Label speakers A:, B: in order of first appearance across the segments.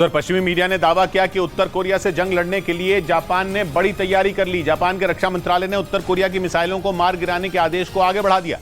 A: उधर पश्चिमी मीडिया ने दावा किया कि उत्तर कोरिया से जंग लड़ने के लिए जापान ने बड़ी तैयारी कर ली। जापान के रक्षा मंत्रालय ने उत्तर कोरिया की मिसाइलों को मार गिराने के आदेश को आगे बढ़ा दिया,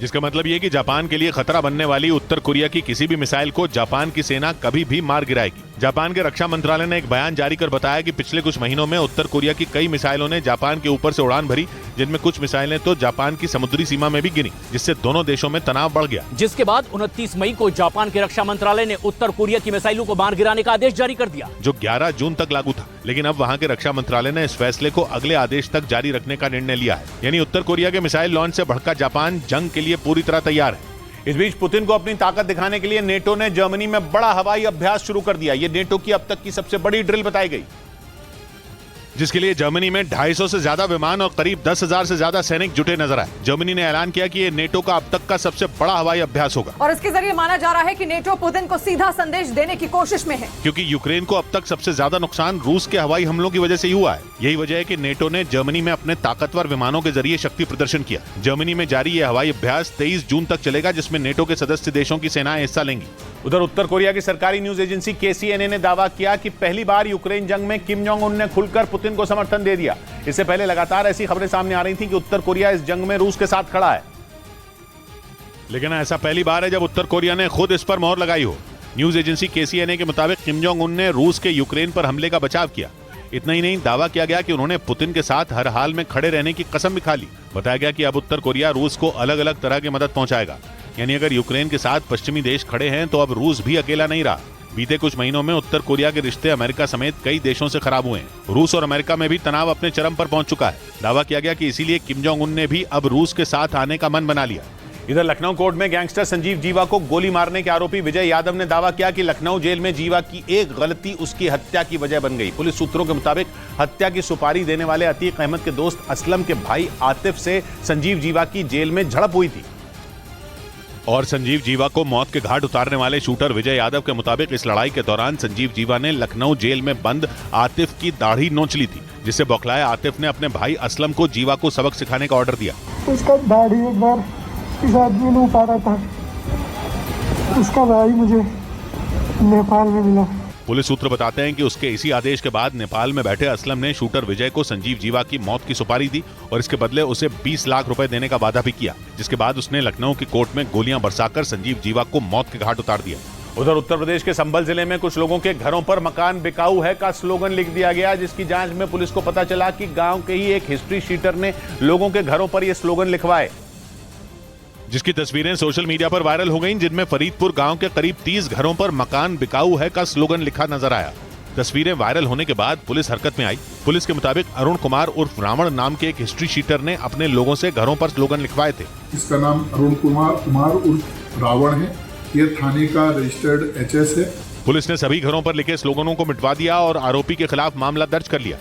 A: जिसका मतलब यह कि जापान के लिए खतरा बनने वाली उत्तर कोरिया की किसी भी मिसाइल को जापान की सेना कभी भी मार गिराएगी। जापान के रक्षा मंत्रालय ने एक बयान जारी कर बताया कि पिछले कुछ महीनों में उत्तर कोरिया की कई मिसाइलों ने जापान के ऊपर से उड़ान भरी, जिनमें कुछ मिसाइलें तो जापान की समुद्री सीमा में भी गिरी, जिससे दोनों देशों में तनाव बढ़ गया।
B: जिसके बाद 29 मई को जापान के रक्षा मंत्रालय ने उत्तर कोरिया की मिसाइलों को मार गिराने का आदेश जारी कर दिया,
A: जो 11 जून तक लागू था। लेकिन अब वहां के रक्षा मंत्रालय ने इस फैसले को अगले आदेश तक जारी रखने का निर्णय लिया है। यानी उत्तर कोरिया के मिसाइल लॉन्च से भड़का जापान जंग के लिए पूरी तरह तैयार है। इस बीच पुतिन को अपनी ताकत दिखाने के लिए नेटो ने जर्मनी में बड़ा हवाई अभ्यास शुरू कर दिया। यह नेटो की अब तक की सबसे बड़ी ड्रिल बताई गई, जिसके लिए जर्मनी में 250 से ज्यादा विमान और करीब 10,000 से ज्यादा सैनिक जुटे नजर आए। जर्मनी ने ऐलान किया कि यह नेटो का अब तक का सबसे बड़ा हवाई अभ्यास होगा
C: और इसके जरिए माना जा रहा है कि नेटो पुतिन को सीधा संदेश देने की कोशिश में है,
A: क्योंकि यूक्रेन को अब तक सबसे ज्यादा नुकसान रूस के हवाई हमलों की वजह से ही हुआ है। यही वजह है कि नेटो ने जर्मनी में अपने ताकतवर विमानों के जरिए शक्ति प्रदर्शन किया। जर्मनी में जारी यह हवाई अभ्यास 23 जून तक चलेगा, जिसमें नेटो के सदस्य देशों की सेनाएं हिस्सा लेंगी। उधर उत्तर कोरिया की सरकारी न्यूज एजेंसी KCNA ने दावा किया कि पहली बार यूक्रेन जंग में किम जोंग उन ने खुलकर पुतिन को समर्थन दे दिया। इससे पहले लगातार ऐसी खबरें सामने आ रही थी कि उत्तर कोरिया इस जंग में रूस के साथ खड़ा है, लेकिन ऐसा पहली बार है जब उत्तर कोरिया ने खुद इस पर मोहर लगाई हो। न्यूज एजेंसी KCNA के मुताबिक किम जोंग उन ने रूस के यूक्रेन पर हमले का बचाव किया। इतना ही नहीं, दावा किया गया कि उन्होंने पुतिन के साथ हर हाल में खड़े रहने की कसम भी खा ली। बताया गया कि अब उत्तर कोरिया रूस को अलग अलग तरह की मदद पहुंचाएगा। यानी अगर यूक्रेन के साथ पश्चिमी देश खड़े हैं तो अब रूस भी अकेला नहीं रहा। बीते कुछ महीनों में उत्तर कोरिया के रिश्ते अमेरिका समेत कई देशों से खराब हुए हैं। रूस और अमेरिका में भी तनाव अपने चरम पर पहुंच चुका है। दावा किया गया कि इसीलिए किम जोंग उन ने भी अब रूस के साथ आने का मन बना लिया। इधर लखनऊ कोर्ट में गैंगस्टर संजीव जीवा को गोली मारने के आरोपी विजय यादव ने दावा किया कि लखनऊ जेल में जीवा की एक गलती उसकी हत्या की वजह बन गई। पुलिस सूत्रों के मुताबिक हत्या की सुपारी देने वाले अतीक अहमद के दोस्त असलम के भाई आतिफ से संजीव जीवा की जेल में झड़प हुई थी और संजीव जीवा को मौत के घाट उतारने वाले शूटर विजय यादव के मुताबिक इस लड़ाई के दौरान संजीव जीवा ने लखनऊ जेल में बंद आतिफ की दाढ़ी नोच ली थी, जिससे बौखलाए आतिफ ने अपने भाई असलम को जीवा को सबक सिखाने का ऑर्डर दिया।
D: उसका दाढ़ी एक बार इस आदमी ने उतारा था, उसका भाई मुझे नेपाल में मिला।
A: पुलिस सूत्र बताते हैं कि उसके इसी आदेश के बाद नेपाल में बैठे असलम ने शूटर विजय को संजीव जीवा की मौत की सुपारी दी और इसके बदले उसे 20 लाख रुपए देने का वादा भी किया, जिसके बाद उसने लखनऊ की कोर्ट में गोलियां बरसाकर संजीव जीवा को मौत के घाट उतार दिया। उधर उत्तर प्रदेश के संभल जिले में कुछ लोगों के घरों पर मकान बिकाऊ है का स्लोगन लिख दिया गया, जिसकी जांच में पुलिस को पता चला कि गांव के ही एक हिस्ट्री शीटर ने लोगों के घरों पर यह स्लोगन लिखवाए, जिसकी तस्वीरें सोशल मीडिया पर वायरल हो गईं, जिनमें फरीदपुर गांव के करीब 30 घरों पर मकान बिकाऊ है का स्लोगन लिखा नजर आया। तस्वीरें वायरल होने के बाद पुलिस हरकत में आई। पुलिस के मुताबिक अरुण कुमार उर्फ रावण नाम के एक हिस्ट्री शीटर ने अपने लोगों से घरों पर स्लोगन लिखवाए थे।
E: इसका नाम अरुण कुमार उर्फ रावण है। यह थाने का रजिस्टर्ड HS है।
A: पुलिस ने सभी घरों पर लिखे स्लोगनों को मिटवा दिया और आरोपी के खिलाफ मामला दर्ज कर लिया।